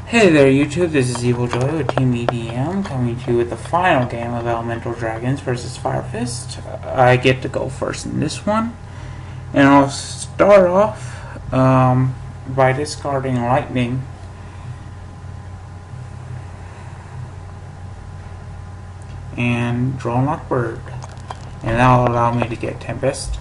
Hey there YouTube, this is Evil Joy with Team EDM coming to you with the final game of Elemental Dragons versus Fire Fist. I get to go first in this one, and I'll start off by discarding Lightning and draw Lockbird, and that'll allow me to get Tempest.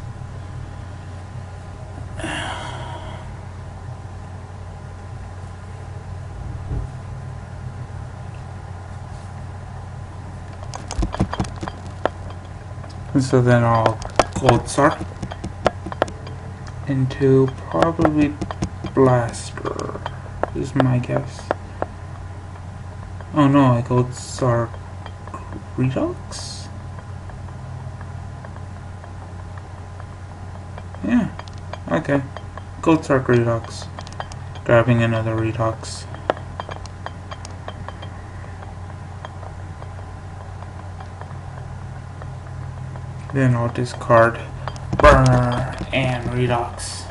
And so then I'll Gold Sark into probably Blaster, is my guess. Oh no, I Gold Sark Redux? Yeah, okay. Gold Sark Redux. Grabbing another Redux. Then I'll discard Burner and Redux.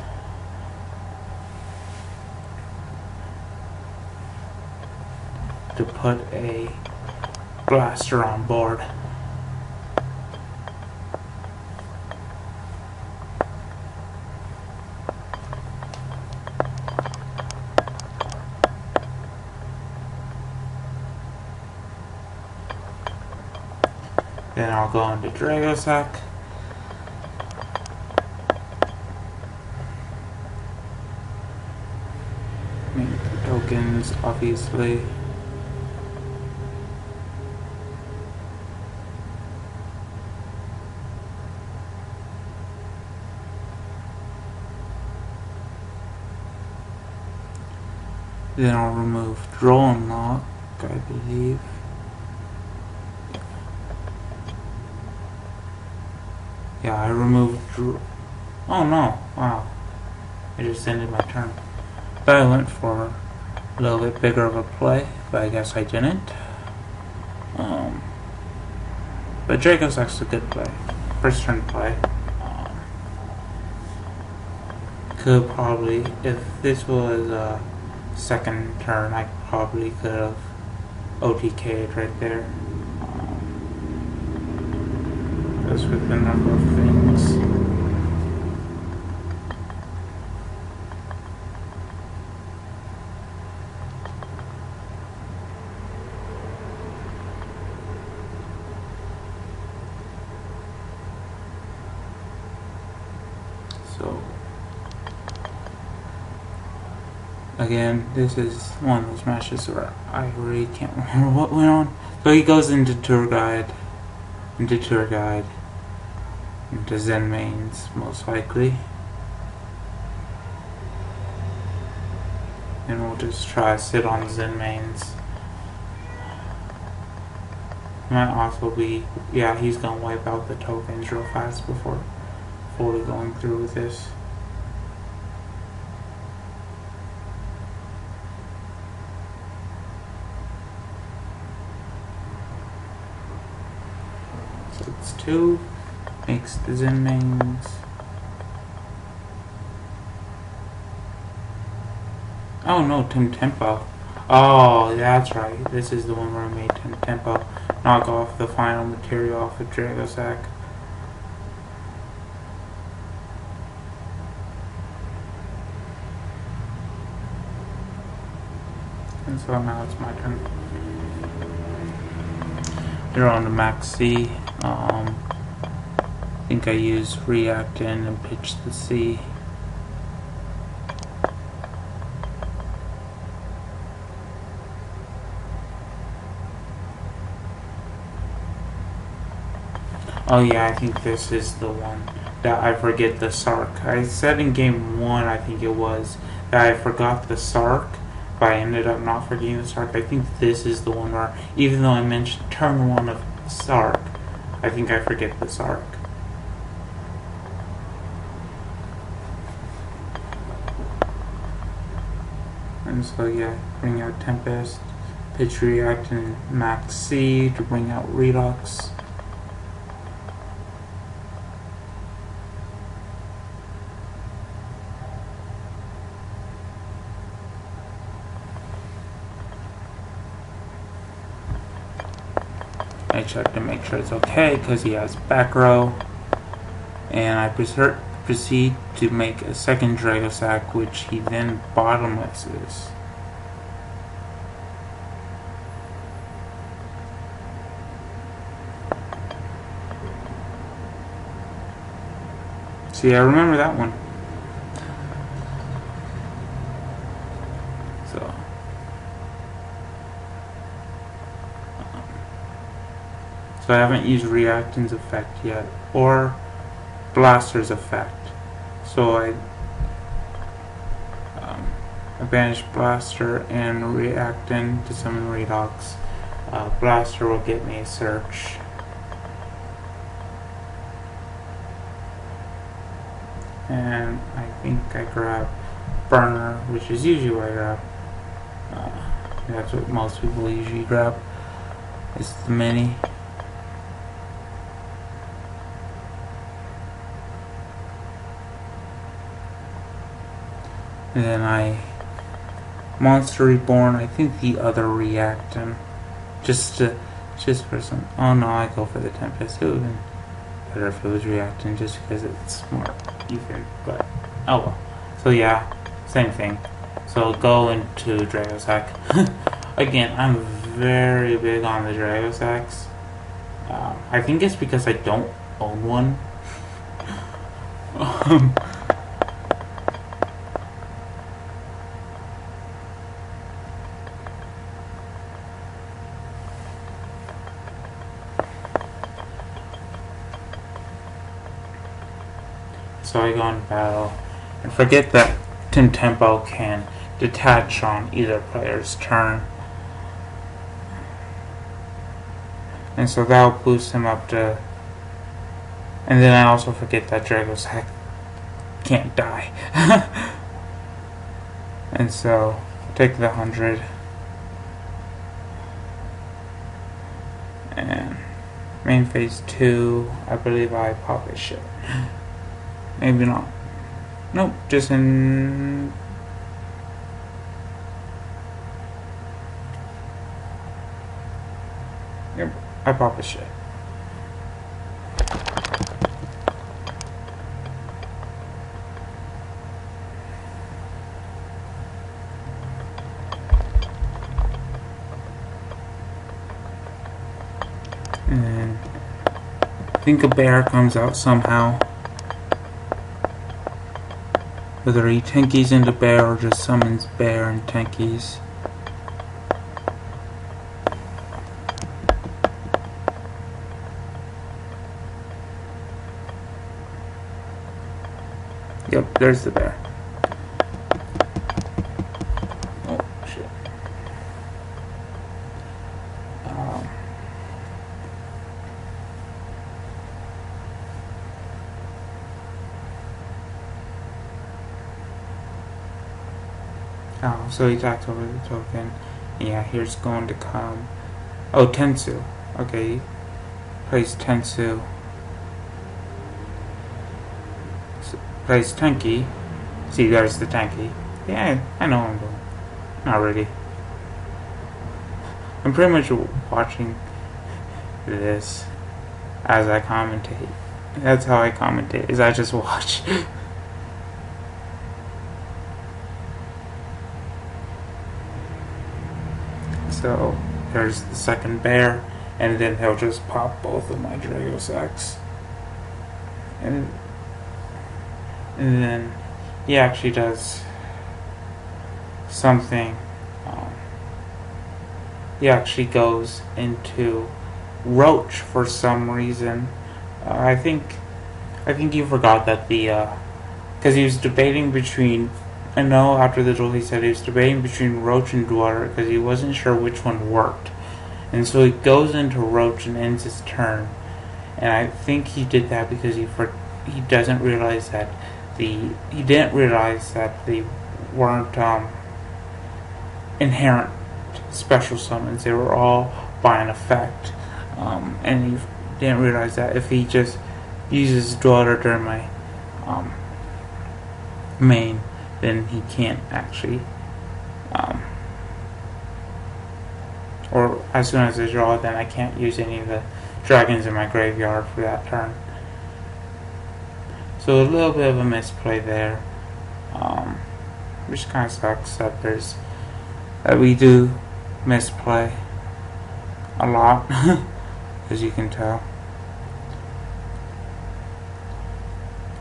To put a Blaster on board. Then I'll go into Dragosack. Make the tokens, obviously. Then I'll remove Drone Lock, I believe. Yeah, I removed oh no, wow. I just ended my turn. But I went for a little bit bigger of a play, but I guess I didn't. But Dragosack's a good play. First turn play. Could probably, if this was a second turn, I probably could have OTK'd right there. Just with a number of things. So again, this is one of those matches where I really can't remember what went on. So he goes into Tour Guide, into Zen mains, most likely. And we'll just try to sit on Zen mains. Might also be, yeah, he's gonna wipe out the tokens real fast before fully going through with this. So it's 2. Makes the Zen mains. Oh no, Tempo. Oh, that's right. This is the one where I made Tempo. Knock off the final material off of Dragosack. And so now it's my turn. You're on to Max C. I think I use React in and pitch the C. Oh yeah, I think this is the one that I forget the Sark. I said in game 1, I think it was, that I forgot the Sark, but I ended up not forgetting the Sark. I think this is the one where, even though I mentioned turn 1 of Sark, I think I forget the Sark. And so yeah, bring out Tempest, pitch React and Max C to bring out Redux. I check to make sure it's okay because he has back row, and I proceed to make a second Dragosack, which he then bottomlesses. See, I remember that one. So I haven't used Reactan's effect yet, or Blaster's effect. So I banish Blaster and Reactan to summon Redox. Blaster will get me a search. And I think I grab Burner, which is usually what I grab. That's what most people usually grab. It's the mini. And then I Monster Reborn, I think the other Reactan. Just for some. Oh no, I go for the Tempest. It would have been better if it was Reactan just because it's more even. But oh well. So yeah, same thing. So go into Dragosack. Again, I'm very big on the Dragosacks. I think it's because I don't own one. So I go into battle, and forget that Tempo can detach on either player's turn. And so that'll boost him up to... And then I also forget that Dragosack can't die. And so, take the 100. And main phase 2, I believe I pop his shit. Maybe not. Nope, just in... Yep, I pop his shit. And then I think a bear comes out somehow. Whether he tankies into bear or just summons bear and tankies. Yep, there's the bear. Oh, shit. Oh, so he talks over the token. Yeah, here's going to come. Oh, Tensu. Okay, plays Tensu. Plays Tanky. See, there's the Tanky. Yeah, I know what I'm doing. Not really. I'm pretty much watching this as I commentate. That's how I commentate, is I just watch. So, there's the second bear, and then he'll just pop both of my Dragosacks. And then he actually does something. He actually goes into Roach for some reason. I think he forgot that because he was debating between. I know after the duel he said he was debating between Roach and Dweller because he wasn't sure which one worked, and so he goes into Roach and ends his turn. And I think he did that because he doesn't realize that he didn't realize that they weren't inherent special summons. They were all by an effect, and he didn't realize that if he just uses Dweller during my main, then he can't actually, or as soon as I draw, then I can't use any of the dragons in my graveyard for that turn. So a little bit of a misplay there, which kind of sucks that we do misplay a lot, as you can tell.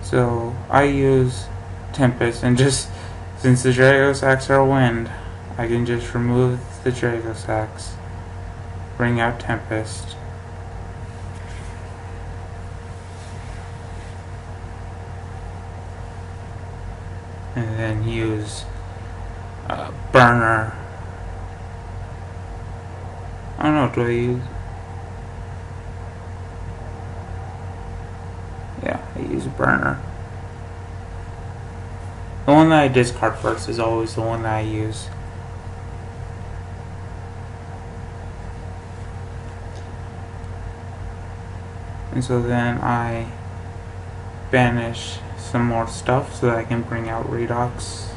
So I use Tempest, and just since the Dragosacks are wind, I can just remove the Dragosacks, bring out Tempest, and then use Burner. I don't know, do I use? Yeah, I use Burner. The one that I discard first is always the one that I use. And so then I banish some more stuff so that I can bring out Redox.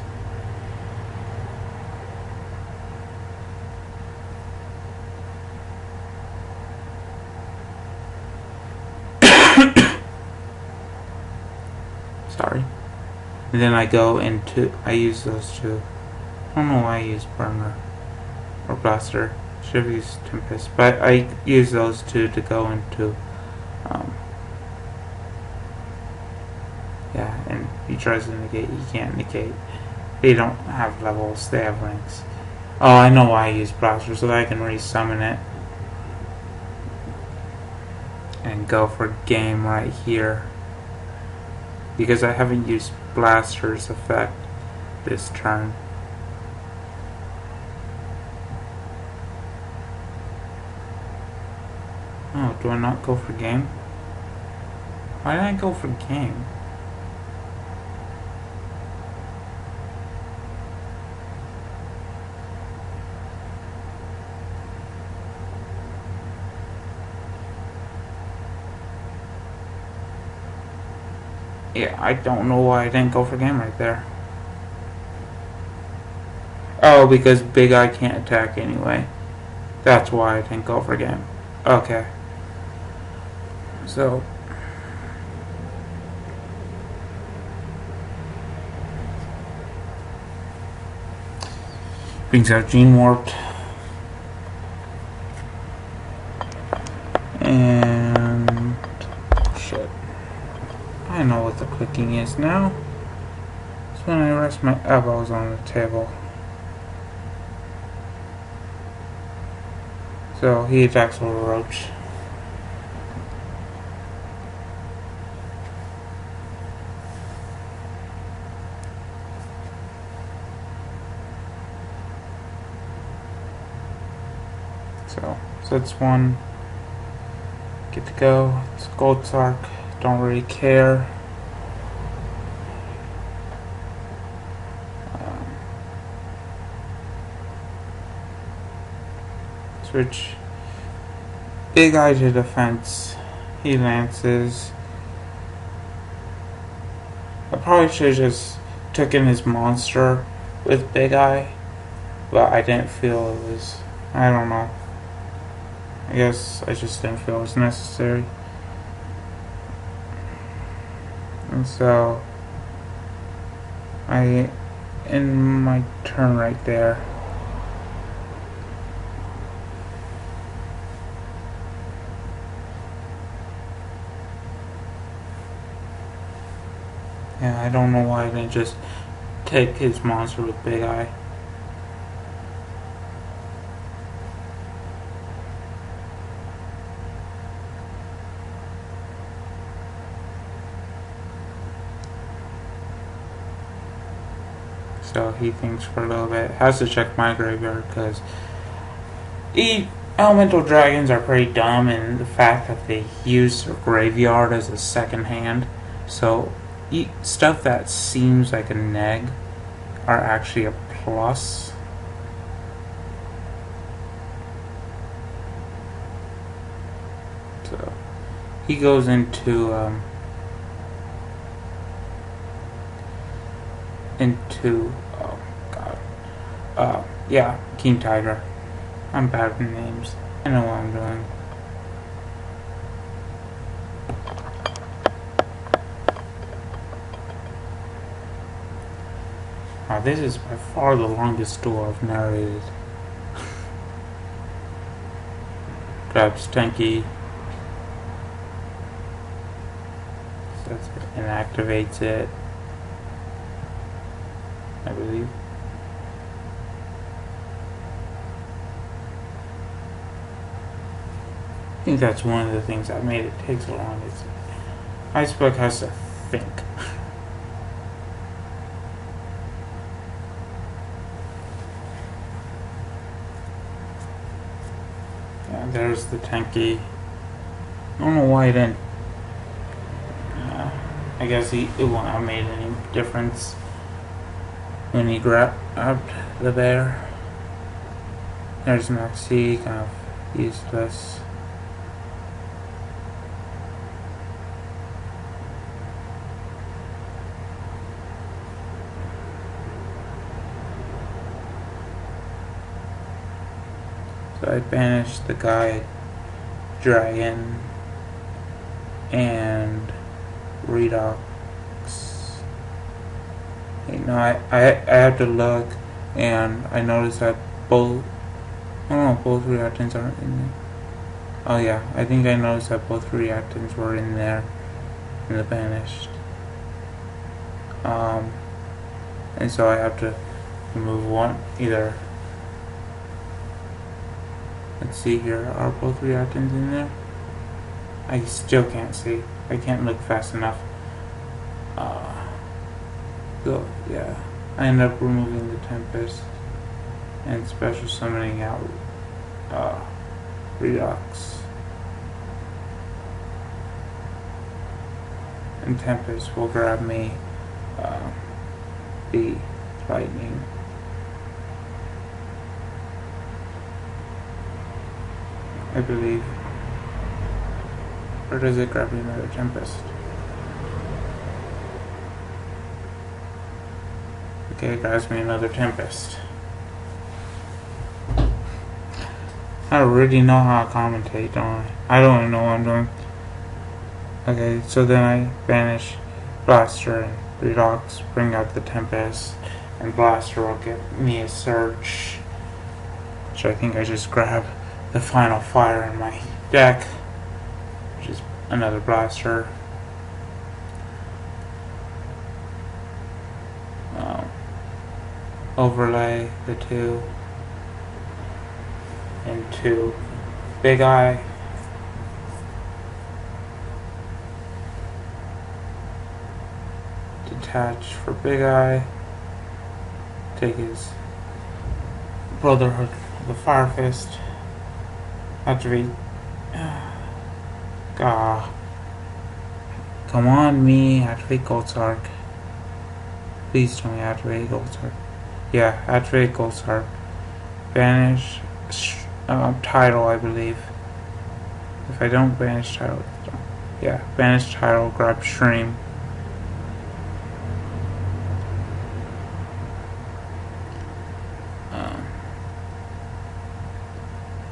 Sorry. And then I use those two. I don't know why I use Burner or Blaster. Should have used Tempest, but I use those two to go into yeah, and he tries to negate, he can't negate. They don't have levels, they have ranks. Oh, I know why I use Blaster, so that I can re-summon it and go for game right here, because I haven't used Blaster's effect this turn. Oh, do I not go for game? Why did I go for game? Yeah, I don't know why I didn't go for game right there. Oh, because Big Eye can't attack anyway. That's why I didn't go for game. Okay. So brings out Gene Warped. And shit. I know what the clicking is now. It's when I rest my elbows on the table. So he attacks over Roach. So that's one. Get to go. It's Gold Sark. Don't really care. Switch Big Eye to defense. He lances. I probably should have just taken his monster with Big Eye, but I didn't feel it was. I don't know. I guess I just didn't feel it was necessary. And so I end my turn right there. Yeah, I don't know why I didn't just take his monster with Big Eye. So he thinks for a little bit. Has to check my graveyard because elemental dragons are pretty dumb in the fact that they use their graveyard as a second hand. So stuff that seems like a neg are actually a plus. So he goes into oh god, yeah, King Tiger. I'm bad with names. I know what I'm doing. This is by far the longest duel I've narrated. Grabs Tanky. Sets it and activates it, I believe. I think that's one of the things that made it take so long. Is IceBug has to think. Yeah, there's the Tanky. I don't know why it didn't. I guess it wouldn't have made any difference when he grabbed the bear. There's Maxi, kind of useless. So I banished the guy, dragon, and Redox. You know, I have to look, and I noticed that both reactants aren't in there. Oh yeah, I think I noticed that both reactants were in there, in the banished. And so I have to remove one, either. Let's see here, are both reactants in there? I still can't see. I can't look fast enough. So yeah, I end up removing the Tempest and special summoning out Redox. And Tempest will grab me the lightning. I believe. Or does it grab me another Tempest? Okay, it grabs me another Tempest. I already know how to commentate, don't I? I don't even know what I'm doing. Okay, so then I banish Blaster and Redox, bring out the Tempest, and Blaster will get me a Surge. So I think I just grab the final fire in my deck, which is another Blaster. Overlay the two into Big Eye. Detach for Big Eye. Take his Brotherhood of the Fire Fist. Activate. Come on, me. Activate Gold Sark. Please tell me activate Gold Sark. Yeah, activate Gold Sark. Banish Title, I believe. If I don't banish Title, yeah, banish Title, grab Stream.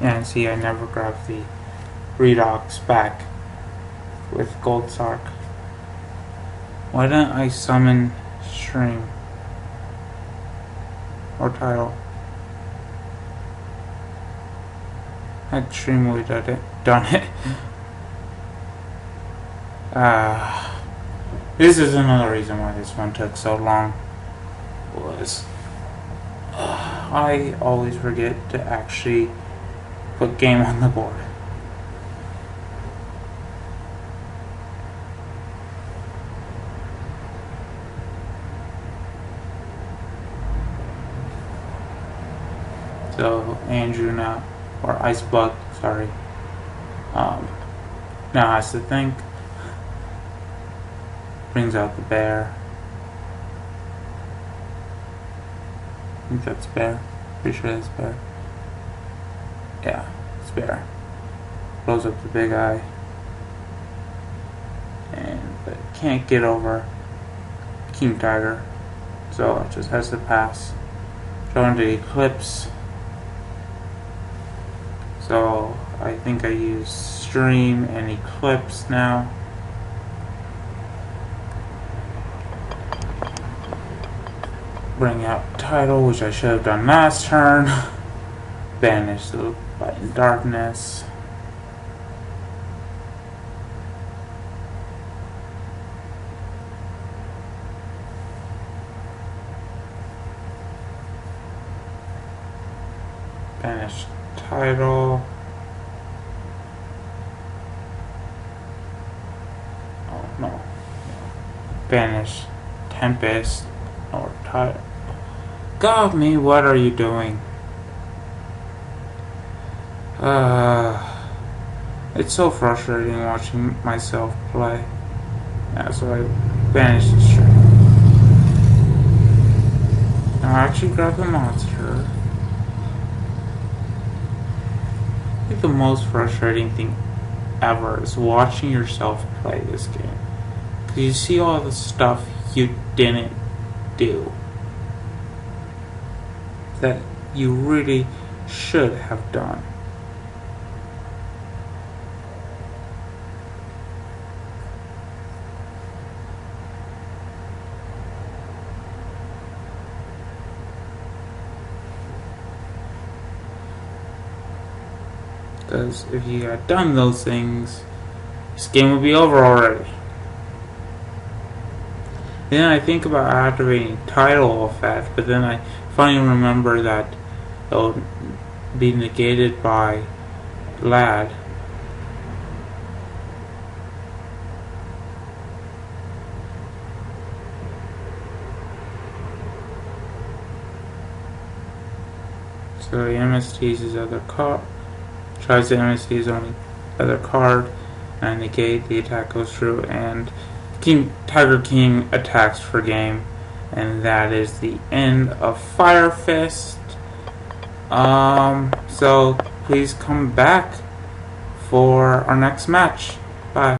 And see, I never grabbed the Redox back with Gold Sark. Why don't I summon Stream? Or Title? That Stream would have done it. This is another reason why this one took so long. Was I always forget to actually put game on the board. So Andrew now, or IceBug, sorry, now has to think. Brings out the bear. I think that's bear. Pretty sure that's bear. Yeah, it's bear. Blows up the Big Eye. But can't get over King Tiger. So it just has to pass. Go into Eclipse. So I think I use stream and eclipse now. Bring out title, which I should have done last turn. Banish the light and darkness. Banish title. Oh no. Banish Tempest or title. God, me, what are you doing? It's so frustrating watching myself play. Yeah, so I banished the string. Now I actually grab the monster. I think the most frustrating thing ever is watching yourself play this game. Because you see all the stuff you didn't do that you really should have done. Because if you had done those things, this game would be over already. Then I think about activating title effect, but then I finally remember that it'll be negated by lad. So he MSTs his other card, tries to MST his only other card, and negate, the attack goes through, and Tiger King attacks for game, and that is the end of Fire Fist. So please come back for our next match. Bye.